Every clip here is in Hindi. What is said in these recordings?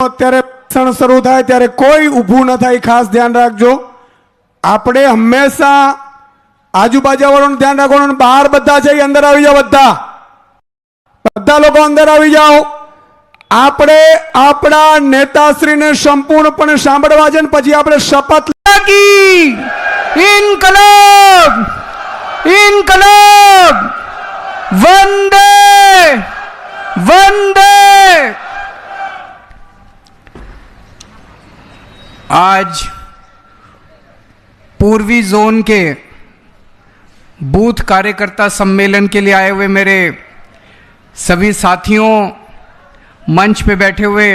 અત્યારે ભાષણ શરૂ થાય ત્યારે કોઈ ઊભું ન થાય, ખાસ ધ્યાન રાખજો. આપણે હંમેશા આજુબાજુવાળાનું ધ્યાન રાખવાનું. બહાર બધા છે, અંદર આવી જાઓ. બધા લોકો અંદર આવી જાઓ. આપણે આપણા નેતાશ્રીને સંપૂર્ણપણે સાંભળવા છે ને પછી આપણે શપથ લાગી. ઇન્કલાબ ઇન્કલાબ વંદે वंदे. आज पूर्वी जोन के बूथ कार्यकर्ता सम्मेलन के लिए आए हुए मेरे सभी साथियों, मंच पे बैठे हुए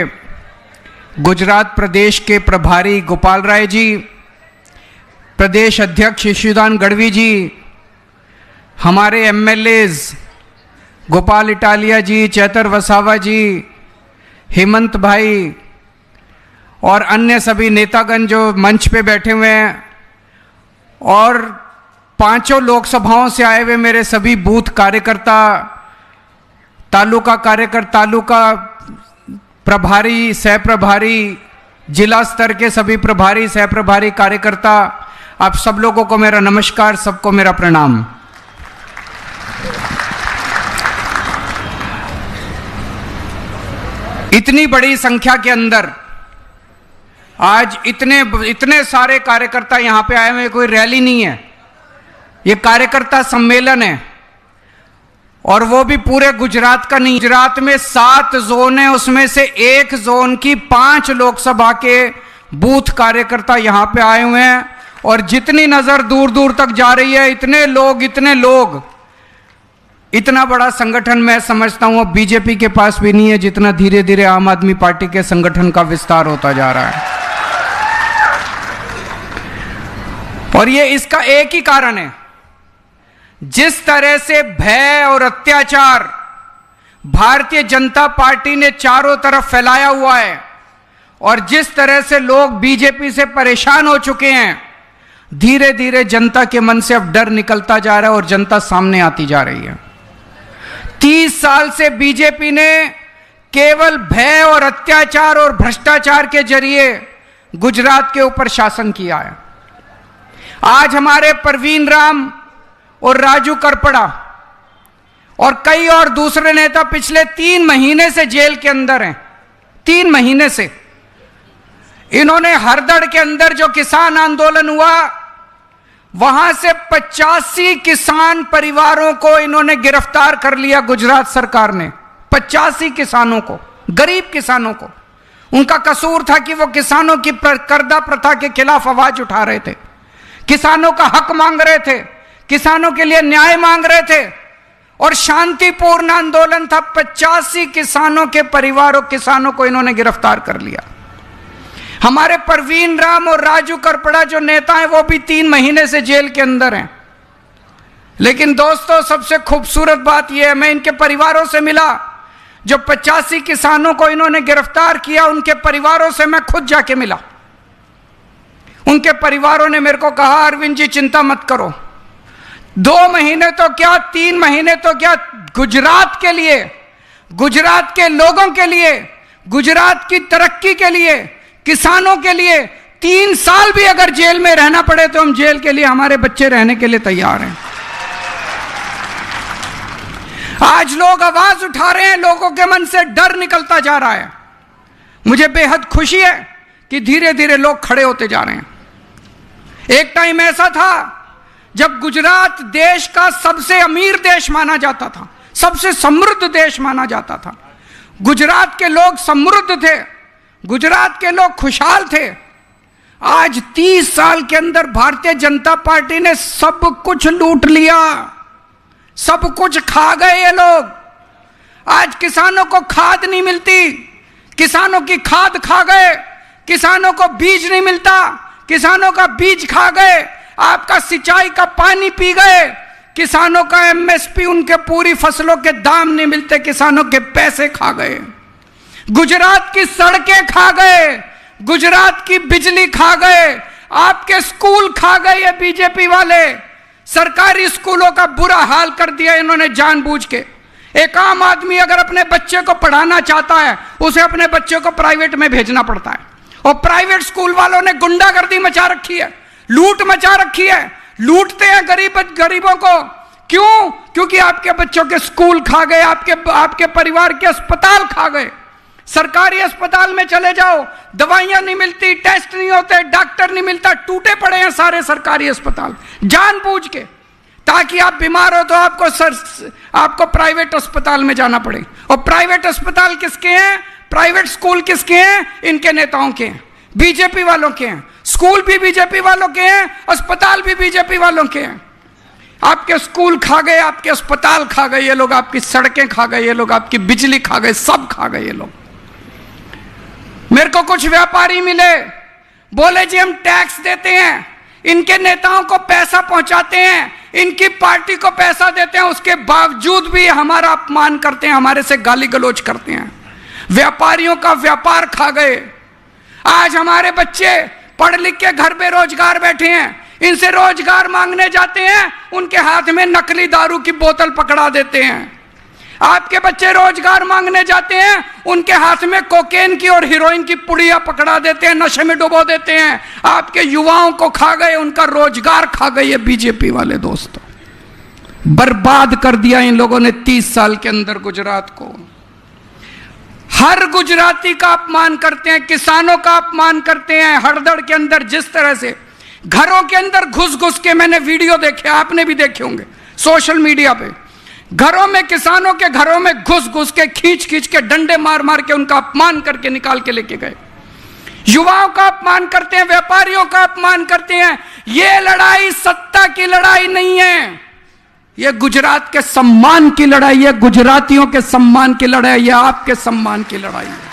गुजरात प्रदेश के प्रभारी गोपाल राय जी, प्रदेश अध्यक्ष यशोदान गढ़वी जी, हमारे एमएलएज गोपाल इटालिया जी, चैतर वसावा जी, हेमंत भाई और अन्य सभी नेतागण जो मंच पे बैठे हुए हैं, और पांचों लोकसभाओं से आए हुए मेरे सभी बूथ कार्यकर्ता, तालुका प्रभारी, सह प्रभारी, जिला स्तर के सभी प्रभारी, सह प्रभारी कार्यकर्ता, आप सब लोगों को मेरा नमस्कार, सबको मेरा प्रणाम. इतनी बड़ी संख्या के अंदर आज इतने सारे कार्यकर्ता यहां पे आए हुए, कोई रैली नहीं है, ये कार्यकर्ता सम्मेलन है. और वो भी पूरे गुजरात का नहीं. गुजरात में 7 जोन है, उसमें से एक जोन की 5 लोकसभा के बूथ कार्यकर्ता यहां पे आए हुए हैं. और जितनी नजर दूर दूर तक जा रही है, इतने लोग, इतना बड़ा संगठन मैं समझता हूं अब बीजेपी के पास भी नहीं है, जितना धीरे धीरे आम आदमी पार्टी के संगठन का विस्तार होता जा रहा है. और ये इसका एक ही कारण है, जिस तरह से भय और अत्याचार भारतीय जनता पार्टी ने चारों तरफ फैलाया हुआ है, और जिस तरह से लोग बीजेपी से परेशान हो चुके हैं, धीरे धीरे जनता के मन से अब डर निकलता जा रहा है और जनता सामने आती जा रही है. 30 साल से बीजेपी ने केवल भय और अत्याचार और भ्रष्टाचार के जरिए गुजरात के ऊपर शासन किया है. आज हमारे परवीन राम और राजू करपड़ा और कई और दूसरे नेता पिछले 3 महीने से जेल के अंदर हैं. 3 महीने से इन्होंने हरदड़ के अंदर जो किसान आंदोलन हुआ, वहां से 85 किसान परिवारों को इन्होंने गिरफ्तार कर लिया. गुजरात सरकार ने 85 किसानों को, गरीब किसानों को, उनका कसूर था कि वो किसानों की कर्जा प्रथा के खिलाफ आवाज उठा रहे थे, किसानों का हक मांग रहे थे, किसानों के लिए न्याय मांग रहे थे, और शांतिपूर्ण आंदोलन था. 85 किसानों के परिवारों, किसानों को इन्होंने गिरफ्तार कर लिया. हमारे परवीन राम और राजू करपड़ा जो नेता हैं, वो भी 3 महीने से जेल के अंदर हैं. लेकिन दोस्तों, सबसे खूबसूरत बात यह है, मैं इनके परिवारों से मिला. जो 85 किसानों को इन्होंने गिरफ्तार किया, उनके परिवारों से मैं खुद जाके मिला. उनके परिवारों ने मेरे को कहा, अरविंद जी चिंता मत करो, 2 महीने तो क्या, 3 महीने तो क्या, गुजरात के लिए, गुजरात के लोगों के लिए, गुजरात की तरक्की के लिए, किसानों के लिए 3 साल भी अगर जेल में रहना पड़े तो हम जेल के लिए, हमारे बच्चे रहने के लिए तैयार हैं. आज लोग आवाज उठा रहे हैं, लोगों के मन से डर निकलता जा रहा है. मुझे बेहद खुशी है कि धीरे धीरे लोग खड़े होते जा रहे हैं. एक टाइम ऐसा था जब गुजरात देश का सबसे अमीर देश माना जाता था, सबसे समृद्ध देश माना जाता था. गुजरात के लोग समृद्ध थे, गुजरात के लोग खुशहाल थे. आज 30 साल के अंदर भारतीय जनता पार्टी ने सब कुछ लूट लिया, सब कुछ खा गए ये लोग. आज किसानों को खाद नहीं मिलती, किसानों की खाद खा गए, किसानों को बीज नहीं मिलता, किसानों का बीज खा गए, आपका सिंचाई का पानी पी गए, किसानों का एमएसपी, उनके पूरी फसलों के दाम नहीं मिलते, किसानों के पैसे खा गए. गुजरात की सड़कें खा गए, गुजरात की बिजली खा गए, आपके स्कूल खा गए ये बीजेपी वाले. सरकारी स्कूलों का बुरा हाल कर दिया इन्होंने जानबूझ के. एक आम आदमी अगर अपने बच्चे को पढ़ाना चाहता है, उसे अपने बच्चे को प्राइवेट में भेजना पड़ता है। और प्राइवेट स्कूल वालों ने गुंडागर्दी मचा रखी है, लूट मचा रखी है, लूटते हैं गरीबों को। क्यों? क्योंकि आपके बच्चों के स्कूल खा गए, आपके परिवार के अस्पताल खा गए। सरकारी अस्पताल में चले जाओ, दवाइयां नहीं मिलती, टेस्ट नहीं होते, डॉक्टर नहीं मिलता, टूटे पड़े हैं सारे सरकारी अस्पताल जानबूझ के, ताकि आप बीमार हो तो आपको प्राइवेट अस्पताल में जाना पड़े। और प्राइवेट अस्पताल किसके हैं? प्राइवेट स्कूल किसके हैं? इनके नेताओं के हैं, बीजेपी वालों के हैं। स्कूल भी बीजेपी वालों के हैं, अस्पताल भी बीजेपी वालों के हैं। आपके स्कूल खा गए, आपके अस्पताल खा गए ये लोग, आपकी सड़कें खा गए ये लोग, आपकी बिजली खा गए, सब खा गए ये लोग। मेरे को कुछ व्यापारी मिले, बोले जी हम टैक्स देते हैं, इनके नेताओं को पैसा पहुंचाते हैं, इनकी पार्टी को पैसा देते हैं, उसके बावजूद भी हमारा अपमान करते हैं, हमारे से गाली गलौज करते हैं। व्यापारियों का व्यापार खा गए। आज हमारे बच्चे पढ़ लिख के घर पे रोजगार बैठे हैं, इनसे रोजगार मांगने जाते हैं, उनके हाथ में नकली दारू की बोतल पकड़ा देते हैं। आपके बच्चे रोजगार मांगने जाते हैं, उनके हाथ में कोकेन की और हीरोइन की पुड़िया पकड़ा देते हैं, नशे में डुबो देते हैं। आपके युवाओं को खा गए, उनका रोजगार खा गए ये बीजेपी वाले दोस्तों। बर्बाद कर दिया इन लोगों ने 30 साल के अंदर गुजरात को। हर गुजराती का अपमान करते हैं, किसानों का अपमान करते हैं। हड़दड़ के अंदर जिस तरह से घरों के अंदर घुस घुस के, मैंने वीडियो देखे, आपने भी देखे होंगे सोशल मीडिया पे, घरों में, किसानों के घरों में घुस घुस के, खींच खींच के, डंडे मार मार के उनका अपमान करके निकाल के लेके गए। युवाओं का अपमान करते हैं, व्यापारियों का अपमान करते हैं। यह लड़ाई सत्ता की लड़ाई नहीं है, यह गुजरात के सम्मान की लड़ाई है, गुजरातियों के सम्मान की लड़ाई है, आपके सम्मान की लड़ाई है।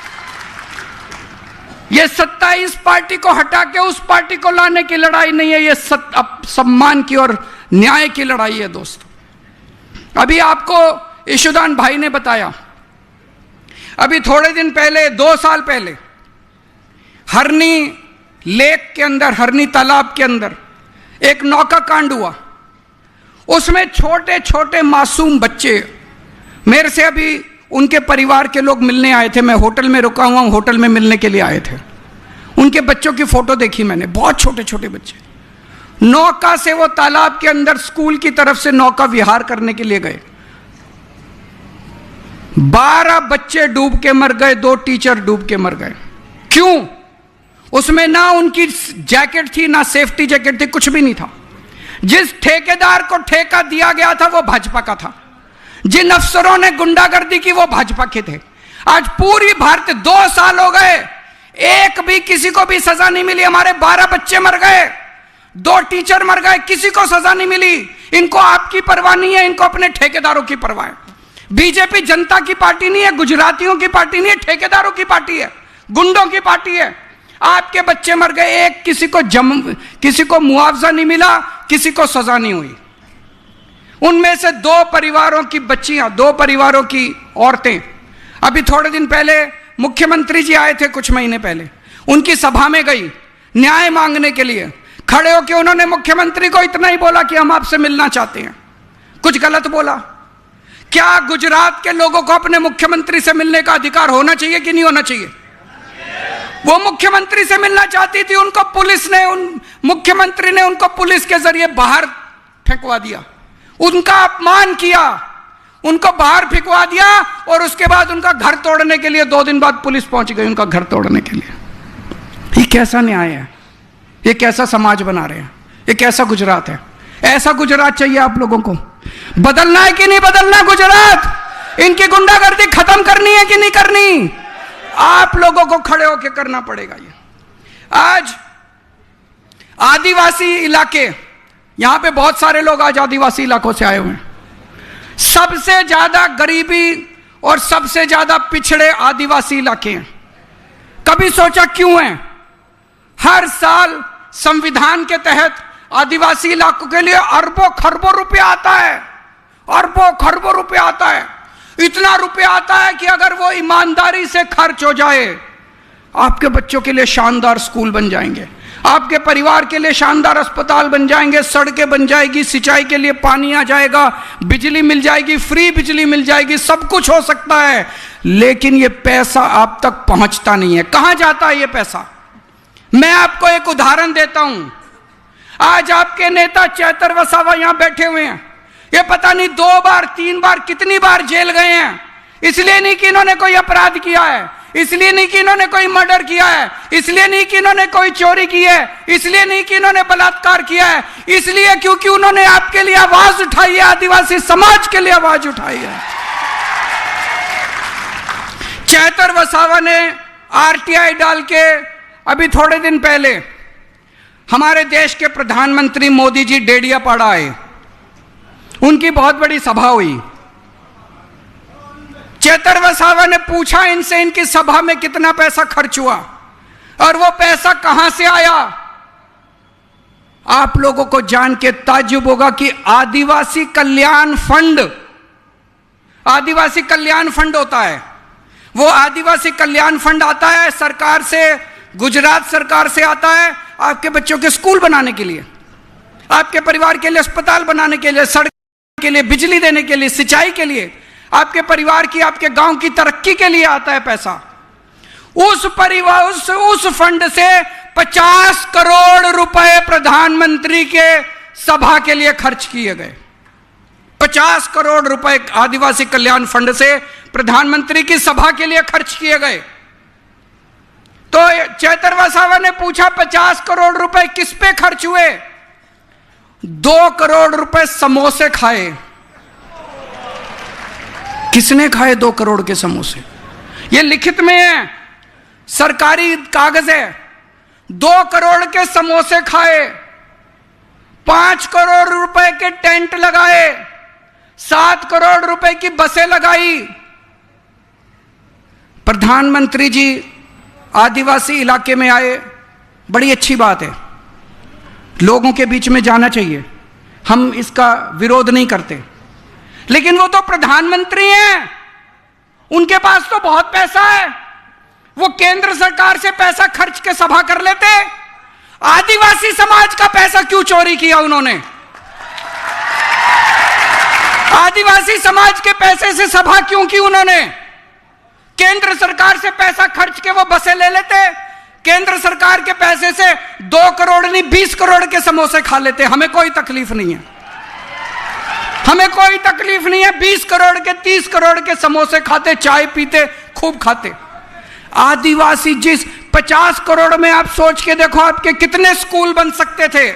यह सत्ता इस पार्टी को हटा के उस पार्टी को लाने की लड़ाई नहीं है, यह सम्मान की और न्याय की लड़ाई है दोस्तों। अभी आपको ईशुदान भाई ने बताया, अभी थोड़े दिन पहले, 2 साल पहले, हरनी लेक के अंदर, हरनी तालाब के अंदर एक नौका कांड हुआ। उसमें छोटे छोटे मासूम बच्चे, मेरे से अभी उनके परिवार के लोग मिलने आए थे, मैं होटल में रुका हुआ हूं, होटल में मिलने के लिए आए थे। उनके बच्चों की फोटो देखी मैंने, बहुत छोटे छोटे बच्चे। नौका से वो तालाब के अंदर स्कूल की तरफ से नौका विहार करने के लिए गए। 12 बच्चे डूब के मर गए, 2 टीचर डूब के मर गए। क्यों? उसमें ना उनकी जैकेट थी, ना सेफ्टी जैकेट थी, कुछ भी नहीं था। जिस ठेकेदार को ठेका दिया गया था वो भाजपा का था, जिन अफसरों ने गुंडागर्दी की वो भाजपा के थे। आज पूरी भारत 2 साल हो गए, एक भी किसी को भी सजा नहीं मिली। हमारे 12 बच्चे मर गए, 2 टीचर मर गए, किसी को सजा नहीं मिली। इनको आपकी परवाह नहीं है, इनको अपने ठेकेदारों की परवाह है। बीजेपी जनता की पार्टी नहीं है, गुजरातियों की पार्टी नहीं है, ठेकेदारों की पार्टी है, गुंडों की पार्टी है। आपके बच्चे मर गए, एक किसी को मुआवजा नहीं मिला, किसी को सजा नहीं हुई। उनमें से 2 परिवारों की बच्चियां, 2 परिवारों की औरतें, अभी थोड़े दिन पहले मुख्यमंत्री जी आए थे, कुछ महीने पहले, उनकी सभा में गई न्याय मांगने के लिए। खड़े होकर उन्होंने मुख्यमंत्री को इतना ही बोला कि हम आपसे मिलना चाहते हैं। कुछ गलत बोला? क्या गुजरात के लोगों को अपने मुख्यमंत्री से मिलने का अधिकार होना चाहिए कि नहीं होना चाहिए? वो मुख्यमंत्री से मिलना चाहती थी, उनको पुलिस ने, मुख्यमंत्री ने उनको पुलिस के जरिए बाहर फेंकवा दिया, उनका अपमान किया, उनको बाहर फेंकवा दिया। और उसके बाद उनका घर तोड़ने के लिए 2 दिन बाद पुलिस पहुंच गई उनका घर तोड़ने के लिए। ये कैसा न्याय है? ये कैसा समाज बना रहे हैं? ये कैसा गुजरात है? ऐसा गुजरात चाहिए आप लोगों को? बदलना है कि नहीं बदलना गुजरात? इनकी गुंडागर्दी खत्म करनी है कि नहीं करनी? आप लोगों को खड़े होकर करना पड़ेगा। ये आज आदिवासी इलाके, यहां पे बहुत सारे लोग आज आदिवासी इलाकों से आए हुए हैं। सबसे ज्यादा गरीबी और सबसे ज्यादा पिछड़े आदिवासी इलाके हैं। कभी सोचा क्यों है? हर साल संविधान के तहत आदिवासी इलाकों के लिए अरबों खरबों रुपया आता है, अरबों खरबों रुपया आता है। इतना रुपया आता है कि अगर वो ईमानदारी से खर्च हो जाए, आपके बच्चों के लिए शानदार स्कूल बन जाएंगे, आपके परिवार के लिए शानदार अस्पताल बन जाएंगे, सड़कें बन जाएगी, सिंचाई के लिए पानी आ जाएगा, बिजली मिल जाएगी, फ्री बिजली मिल जाएगी, सब कुछ हो सकता है। लेकिन ये पैसा आप तक पहुंचता नहीं है। कहां जाता है ये पैसा? मैं आपको एक उदाहरण देता हूं। आज आपके नेता चैतर वसावा यहां बैठे हुए हैं। ये पता नहीं 2 बार 3 बार कितनी बार जेल गए हैं। इसलिए नहीं कि इन्होंने कोई अपराध किया है, इसलिए नहीं कि इन्होंने कोई मर्डर किया है, इसलिए नहीं कि इन्होंने कोई चोरी की है, इसलिए नहीं कि इन्होंने बलात्कार किया है, इसलिए क्योंकि उन्होंने आपके लिए आवाज उठाई है, आदिवासी समाज के लिए आवाज उठाई है। चैतर वसावा ने आरटीआई डाल के अभी थोड़े दिन पहले हमारे देश के प्रधानमंत्री मोदी जी डेडियापाड़ा आए, उनकी बहुत बड़ी सभा हुई। चैतर वसावा ने पूछा इनसे इनकी सभा में कितना पैसा खर्च हुआ और वो पैसा कहां से आया। आप लोगों को जान के ताज्जुब होगा कि आदिवासी कल्याण फंड होता है। वो आदिवासी कल्याण फंड आता है सरकार से, गुजरात सरकार से आता है आपके बच्चों के स्कूल बनाने के लिए, आपके परिवार के लिए अस्पताल बनाने के लिए, सड़क के लिए, बिजली देने के लिए, सिंचाई के लिए, आपके परिवार की, आपके गांव की तरक्की के लिए आता है पैसा। उस फंड से 50 करोड़ रुपए प्रधानमंत्री के सभा के लिए खर्च किए गए। 50 करोड़ रुपए आदिवासी कल्याण फंड से प्रधानमंत्री की सभा के लिए खर्च किए गए। तो चैतर वसावा ने पूछा 50 करोड़ रुपए किस पे खर्च हुए? 2 करोड़ रुपए समोसे खाए। किसने खाए 2 करोड़ के समोसे? ये लिखित में है, सरकारी कागज है। 2 करोड़ के समोसे खाए, 5 करोड़ रुपए के टेंट लगाए, 7 करोड़ रुपए की बसें लगाई। प्रधानमंत्री जी आदिवासी इलाके में आए, बड़ी अच्छी बात है, लोगों के बीच में जाना चाहिए, हम इसका विरोध नहीं करते। लेकिन वो तो प्रधानमंत्री हैं, उनके पास तो बहुत पैसा है, वो केंद्र सरकार से पैसा खर्च के सभा कर लेते। आदिवासी समाज का पैसा क्यों चोरी किया उन्होंने? आदिवासी समाज के पैसे से सभा क्यों की उन्होंने? केंद्र सरकार से पैसा खर्च के वो बसें ले लेते, केंद्र सरकार के पैसे से 2 करोड़ नहीं 20 करोड़ के समोसे खा लेते। हमें कोई तकलीफ नहीं है, हमें कोई तकलीफ नहीं है। 20 करोड़ के 30 करोड़ के समोसे खाते, चाय पीते, खूब खाते। आदिवासी जिस 50 करोड़ में आप सोच के देखो आपके कितने स्कूल बन सकते थे,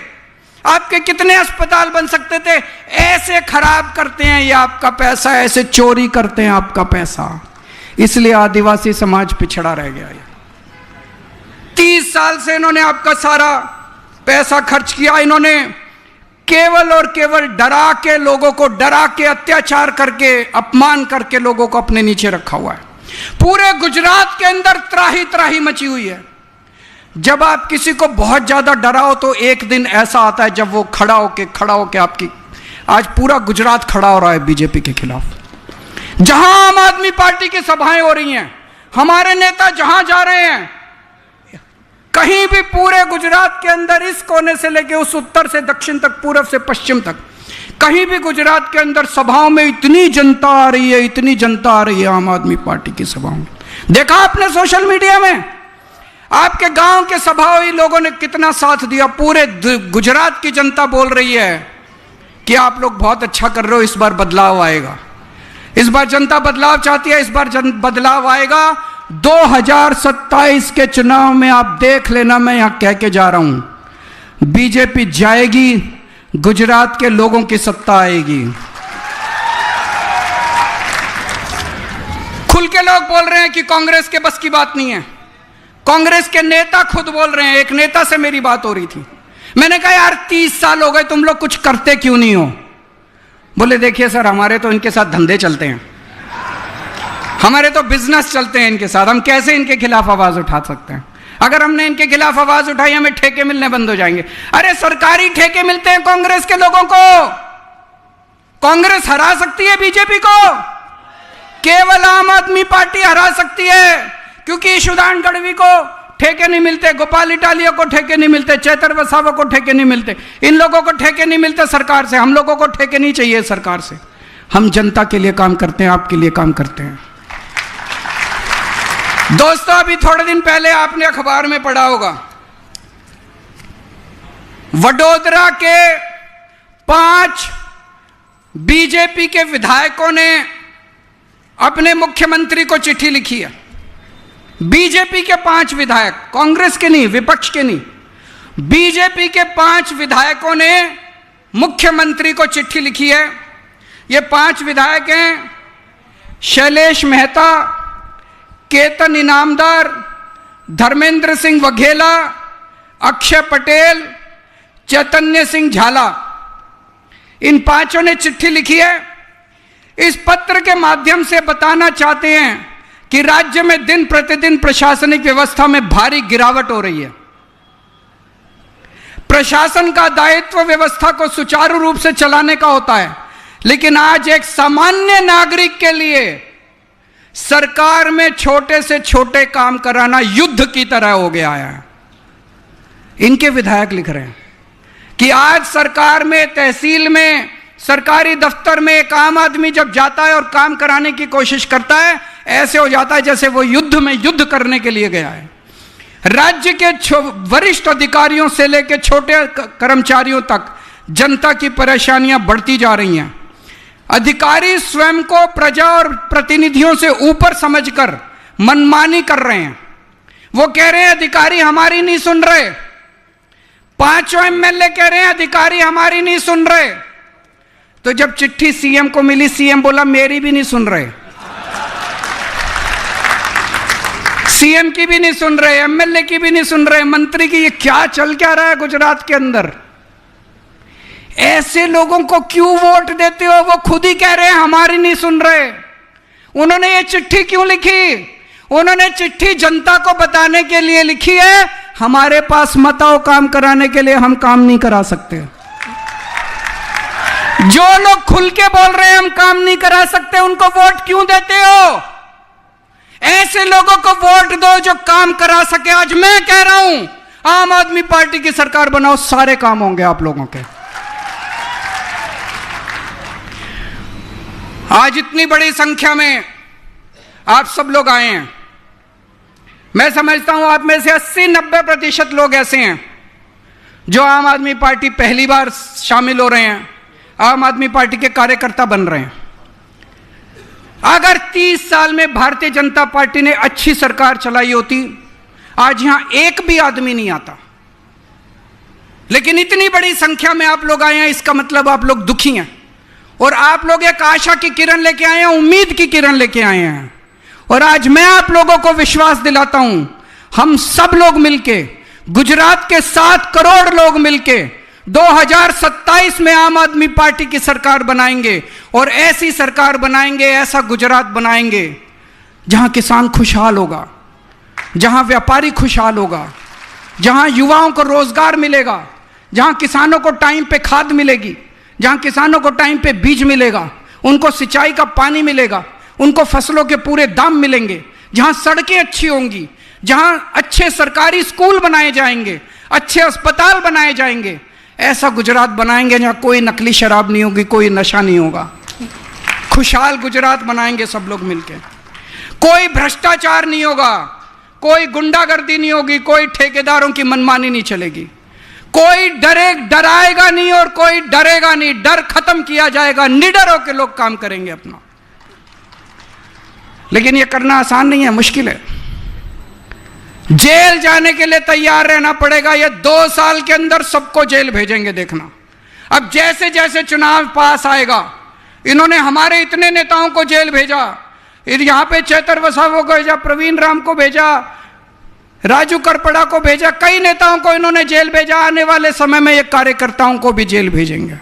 आपके कितने अस्पताल बन सकते थे। ऐसे खराब करते हैं ये आपका पैसा, ऐसे चोरी करते हैं आपका पैसा। इसलिए आदिवासी समाज पिछड़ा रह गया। 30 साल से इन्होंने आपका सारा पैसा खर्च किया। इन्होंने केवल और केवल डरा के, लोगों को डरा के, अत्याचार करके, अपमान करके लोगों को अपने नीचे रखा हुआ है। पूरे गुजरात के अंदर त्राही त्राही मची हुई है। जब आप किसी को बहुत ज्यादा डराओ तो एक दिन ऐसा आता है जब वो खड़ा होके आपकी, आज पूरा गुजरात खड़ा हो रहा है बीजेपी के खिलाफ। जहां आम आदमी पार्टी की सभाएं हो रही हैं, हमारे नेता जहां जा रहे हैं, कहीं भी पूरे गुजरात के अंदर इस कोने से लेके उस उत्तर से दक्षिण तक, पूरब से पश्चिम तक, कहीं भी गुजरात के अंदर सभाओं में इतनी जनता आ रही है, इतनी जनता आ रही है आम आदमी पार्टी की सभाओं में। देखा आपने सोशल मीडिया में, आपके गांव के सभा हुई, लोगों ने कितना साथ दिया। पूरे गुजरात की जनता बोल रही है कि आप लोग बहुत अच्छा कर रहे हो, इस बार बदलाव आएगा। इस बार जनता बदलाव चाहती है, इस बार बदलाव आएगा। 2027 के चुनाव में आप देख लेना, मैं यहां कह के जा रहा हूं, बीजेपी जाएगी, गुजरात के लोगों की सत्ता आएगी। खुल के लोग बोल रहे हैं कि कांग्रेस के बस की बात नहीं है। कांग्रेस के नेता खुद बोल रहे हैं। एक नेता से मेरी बात हो रही थी, मैंने कहा यार 30 साल हो गए, तुम लोग कुछ करते क्यों नहीं हो? बोले देखिए सर, हमारे तो इनके साथ धंधे चलते हैं, हमारे तो बिजनेस चलते हैं इनके साथ, हम कैसे इनके खिलाफ आवाज उठा सकते हैं? अगर हमने इनके खिलाफ आवाज उठाई हमें ठेके मिलने बंद हो जाएंगे। अरे सरकारी ठेके मिलते हैं कांग्रेस के लोगों को। कांग्रेस हरा सकती है बीजेपी को, केवल आम आदमी पार्टी हरा सकती है, क्योंकि ईशुदान गढ़वी को ठेके नहीं मिलते, गोपाल इटालिया को ठेके नहीं मिलते, चेतर वसावा को ठेके नहीं मिलते, इन लोगों को ठेके नहीं मिलते सरकार से। हम लोगों को ठेके नहीं चाहिए सरकार से। हम जनता के लिए काम करते हैं, आपके लिए काम करते हैं। दोस्तों, अभी थोड़े दिन पहले आपने अखबार में पढ़ा होगा, वडोदरा के 5 बीजेपी के विधायकों ने अपने मुख्यमंत्री को चिट्ठी लिखी है। बीजेपी के 5 विधायक, कांग्रेस के नहीं, विपक्ष के नहीं, बीजेपी के 5 विधायकों ने मुख्यमंत्री को चिट्ठी लिखी है। ये 5 विधायक हैं शैलेश मेहता, केतन इनामदार, धर्मेंद्र सिंह वघेला, अक्षय पटेल, चैतन्य सिंह झाला। इन 5 ने चिट्ठी लिखी है। इस पत्र के माध्यम से बताना चाहते हैं कि राज्य में दिन प्रतिदिन प्रशासनिक व्यवस्था में भारी गिरावट हो रही है। प्रशासन का दायित्व व्यवस्था को सुचारू रूप से चलाने का होता है, लेकिन आज एक सामान्य नागरिक के लिए सरकार में छोटे से छोटे काम कराना युद्ध की तरह हो गया है। इनके विधायक लिख रहे हैं कि आज सरकार में, तहसील में, सरकारी दफ्तर में एक आम आदमी जब जाता है और काम कराने की कोशिश करता है, ऐसे हो जाता है जैसे वो युद्ध में युद्ध करने के लिए गया है। राज्य के वरिष्ठ अधिकारियों से लेकर छोटे कर्मचारियों तक जनता की परेशानियां बढ़ती जा रही हैं। अधिकारी स्वयं को प्रजा और प्रतिनिधियों से ऊपर समझकर मनमानी कर रहे हैं। वो कह रहे हैं अधिकारी हमारी नहीं सुन रहे। 5 एमएलए कह रहे हैं अधिकारी हमारी नहीं सुन रहे। तो जब चिट्ठी सीएम को मिली, सीएम बोला मेरी भी नहीं सुन रहे, सीएम की भी नहीं सुन रहे, एमएलए की भी नहीं सुन रहे, मंत्री की। ये क्या चल क्या रहा है गुजरात के अंदर? ऐसे लोगों को क्यों वोट देते हो? वो खुद ही कह रहे हैं हमारी नहीं सुन रहे। उन्होंने ये चिट्ठी क्यों लिखी? उन्होंने चिट्ठी जनता को बताने के लिए लिखी है, हमारे पास मत आओ काम कराने के लिए, हम काम नहीं करा सकते। जो लोग खुल के बोल रहे हैं हम काम नहीं करा सकते, उनको वोट क्यों देते हो? ऐसे लोगों को वोट दो जो काम करा सके। आज मैं कह रहा हूं, आम आदमी पार्टी की सरकार बनाओ, सारे काम होंगे आप लोगों के। आज इतनी बड़ी संख्या में आप सब लोग आए हैं। मैं समझता हूं आप में से 80-90% लोग ऐसे हैं जो आम आदमी पार्टी पहली बार शामिल हो रहे हैं, आम आदमी पार्टी के कार्यकर्ता बन रहे हैं। अगर 30 साल में भारतीय जनता पार्टी ने अच्छी सरकार चलाई होती, आज यहां एक भी आदमी नहीं आता। लेकिन इतनी बड़ी संख्या में आप लोग आए हैं, इसका मतलब आप लोग दुखी हैं। और आप लोग एक आशा की किरण लेके आए हैं, उम्मीद की किरण लेके आए हैं। और आज मैं आप लोगों को विश्वास दिलाता हूं, हम सब लोग मिलके, गुजरात के 7 करोड़ लोग मिलके 2027 में आम आदमी पार्टी की सरकार बनाएंगे। और ऐसी सरकार बनाएंगे, ऐसा गुजरात बनाएंगे जहां किसान खुशहाल होगा, जहां व्यापारी खुशहाल होगा, जहां युवाओं को रोजगार मिलेगा, जहां किसानों को टाइम पे खाद मिलेगी, जहां किसानों को टाइम पे बीज मिलेगा, उनको सिंचाई का पानी मिलेगा, उनको फसलों के पूरे दाम मिलेंगे, जहां सड़कें अच्छी होंगी, जहां अच्छे सरकारी स्कूल बनाए जाएंगे, अच्छे अस्पताल बनाए जाएंगे। ऐसा गुजरात बनाएंगे जहां कोई नकली शराब नहीं होगी, कोई नशा नहीं होगा। खुशहाल गुजरात बनाएंगे सब लोग मिलकर। कोई भ्रष्टाचार नहीं होगा, कोई गुंडागर्दी नहीं होगी, कोई ठेकेदारों की मनमानी नहीं चलेगी, कोई डराएगा नहीं और कोई डरेगा नहीं। डर खत्म किया जाएगा, निडर होकर लोग काम करेंगे अपना। लेकिन यह करना आसान नहीं है, मुश्किल है। जेल जाने के लिए तैयार रहना पड़ेगा। ये 2 साल के अंदर सबको जेल भेजेंगे, देखना। अब जैसे जैसे चुनाव पास आएगा, इन्होंने हमारे इतने नेताओं को जेल भेजा, यहां पे चेतर वसावा को भेजा, प्रवीण राम को भेजा, राजू करपड़ा को भेजा, कई नेताओं को इन्होंने जेल भेजा। आने वाले समय में ये कार्यकर्ताओं को भी जेल भेजेंगे।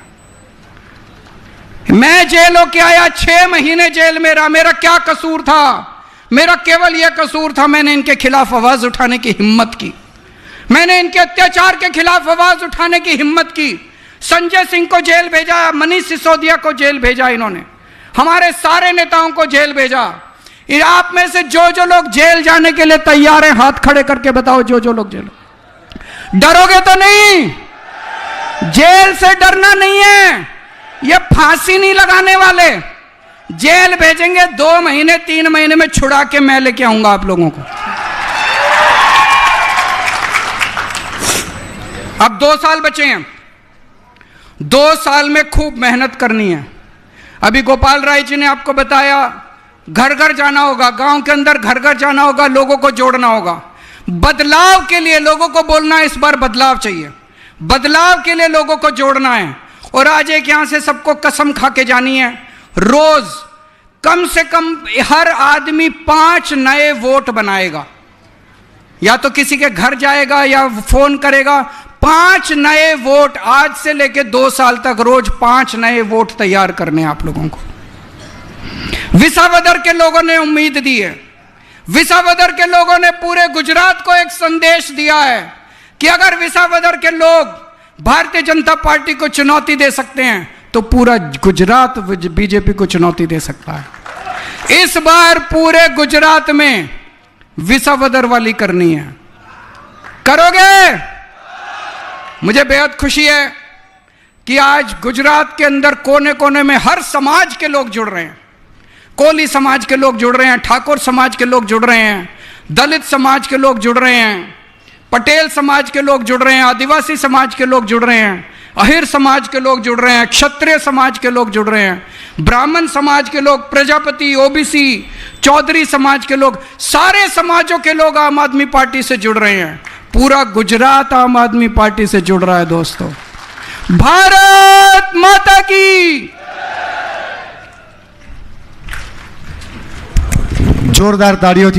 मैं जेल होके आया, 6 महीने जेल में रहा। मेरा क्या कसूर था? मेरा केवल यह कसूर था, मैंने इनके खिलाफ आवाज उठाने की हिम्मत की, मैंने इनके अत्याचार के खिलाफ आवाज उठाने की हिम्मत की। संजय सिंह को जेल भेजा, मनीष सिसोदिया को जेल भेजा, इन्होंने हमारे सारे नेताओं को जेल भेजा। आप में से जो जो लोग जेल जाने के लिए तैयार हैं, हाथ खड़े करके बताओ, जो जो लोग जेल। डरोगे तो नहीं? जेल से डरना नहीं है, ये फांसी नहीं लगाने वाले। जेल भेजेंगे 2 महीने 3 महीने में छुड़ा के मैं लेके आऊंगा आप लोगों को। अब 2 साल बचे हैं, 2 साल में खूब मेहनत करनी है। अभी गोपाल राय जी ने आपको बताया, घर घर जाना होगा, गांव के अंदर घर घर जाना होगा, लोगों को जोड़ना होगा। बदलाव के लिए लोगों को बोलना है, इस बार बदलाव चाहिए। बदलाव के लिए लोगों को जोड़ना है। और आज एक यहां से सबको कसम खा के जानी है, रोज कम से कम हर आदमी 5 नए वोट बनाएगा। या तो किसी के घर जाएगा या फोन करेगा। 5 नए वोट आज से लेके 2 साल तक रोज 5 नए वोट तैयार करने हैं आप लोगों को। विसावदर के लोगों ने उम्मीद दी है, विसावदर के लोगों ने पूरे गुजरात को एक संदेश दिया है कि अगर विसावदर के लोग भारतीय जनता पार्टी को चुनौती दे सकते हैं तो पूरा गुजरात बीजेपी को चुनौती दे सकता है। इस बार पूरे गुजरात में विसावदर वाली करनी है। करोगे? मुझे बेहद खुशी है कि आज गुजरात के अंदर कोने कोने में हर समाज के लोग जुड़ रहे हैं। कोली समाज के लोग जुड़ रहे हैं, ठाकुर समाज के लोग जुड़ रहे हैं, दलित समाज के लोग जुड़ रहे हैं, पटेल समाज के लोग जुड़ रहे हैं, आदिवासी समाज के लोग जुड़ रहे हैं, अहिर समाज के लोग जुड़ रहे हैं, क्षत्रिय समाज के लोग जुड़ रहे हैं, ब्राह्मण समाज के लोग, प्रजापति, ओबीसी, चौधरी समाज के लोग, सारे समाजों के लोग आम आदमी पार्टी से जुड़ रहे हैं। पूरा गुजरात आम आदमी पार्टी से जुड़ रहा है। दोस्तों, भारत माता की जोरदार ताड़ियों